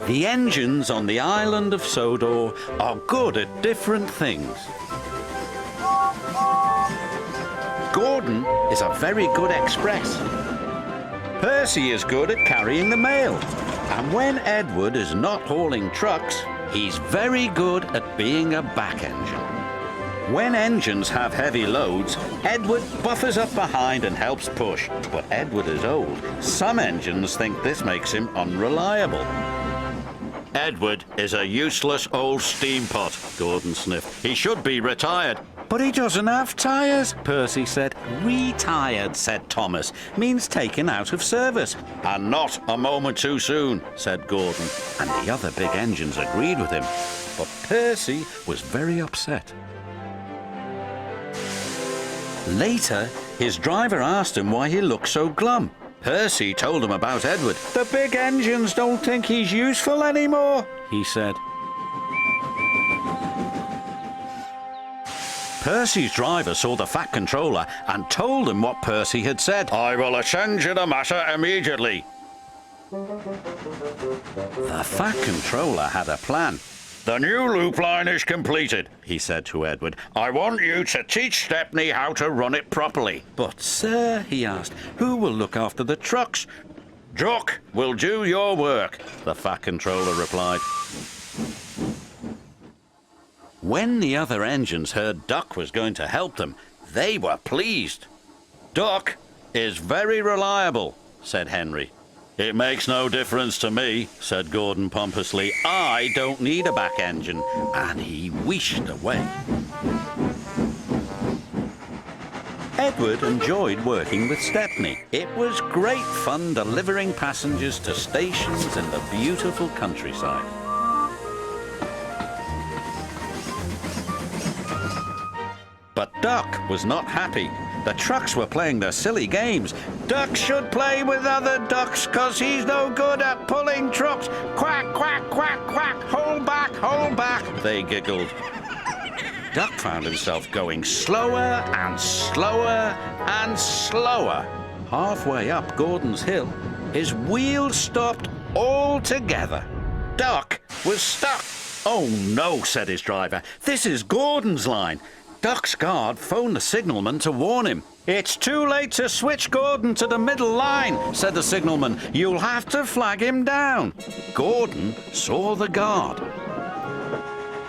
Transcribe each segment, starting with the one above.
The engines on the island of Sodor are good at different things. Gordon is a very good express. Percy is good at carrying the mail. And when Edward is not hauling trucks, he's very good at being a back engine. When engines have heavy loads, Edward buffers up behind and helps push. But Edward is old. Some engines think this makes him unreliable. Edward is a useless old steam pot, Gordon sniffed. He should be retired. But he doesn't have tyres, Percy said. Retired, said Thomas, means taken out of service. And not a moment too soon, said Gordon. And the other big engines agreed with him. But Percy was very upset. Later, his driver asked him why he looked so glum. Percy told him about Edward. The big engines don't think he's useful anymore, he said. Percy's driver saw the Fat Controller and told him what Percy had said. I will attend to the matter immediately. The Fat Controller had a plan. The new loop line is completed, he said to Edward. I want you to teach Stepney how to run it properly. But, sir, he asked, who will look after the trucks? Jock will do your work, the Fat Controller replied. When the other engines heard Duck was going to help them, they were pleased. Duck is very reliable, said Henry. It makes no difference to me, said Gordon pompously. I don't need a back engine. And he wheeshed away. Edward enjoyed working with Stepney. It was great fun delivering passengers to stations in the beautiful countryside. But Duck was not happy. The trucks were playing their silly games. Duck should play with other ducks, 'cause he's no good at pulling trucks. Quack, quack, quack, quack, hold back, they giggled. Duck found himself going slower and slower and slower. Halfway up Gordon's hill, his wheels stopped altogether. Duck was stuck. Oh no, said his driver. This is Gordon's line. Duck's guard phoned the signalman to warn him. It's too late to switch Gordon to the middle line, said the signalman. You'll have to flag him down. Gordon saw the guard.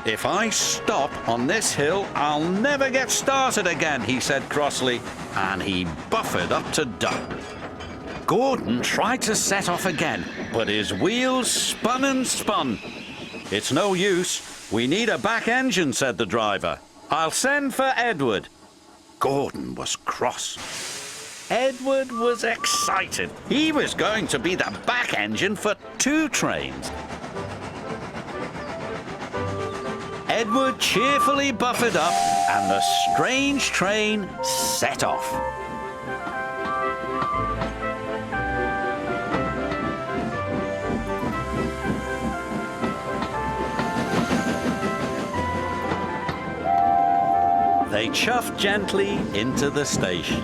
If I stop on this hill, I'll never get started again, he said crossly, and he buffered up to Duck. Gordon tried to set off again, but his wheels spun and spun. It's no use. We need a back engine, said the driver. I'll send for Edward. Gordon was cross. Edward was excited. He was going to be the back engine for 2 trains. Edward cheerfully buffered up, and the strange train set off. They chuffed gently into the station.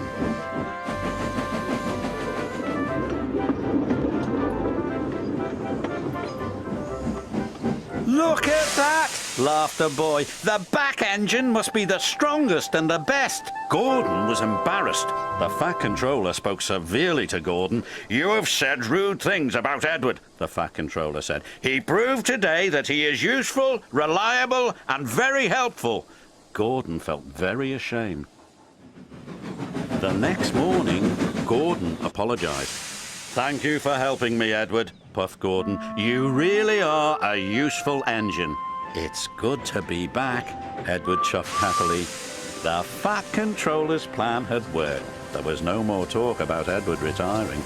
Look at that, laughed the boy. The back engine must be the strongest and the best. Gordon was embarrassed. The Fat Controller spoke severely to Gordon. You have said rude things about Edward, the Fat Controller said. He proved today that he is useful, reliable, and very helpful. Gordon felt very ashamed. The next morning, Gordon apologized. Thank you for helping me, Edward, puffed Gordon. You really are a useful engine. It's good to be back, Edward chuffed happily. The Fat Controller's plan had worked. There was no more talk about Edward retiring.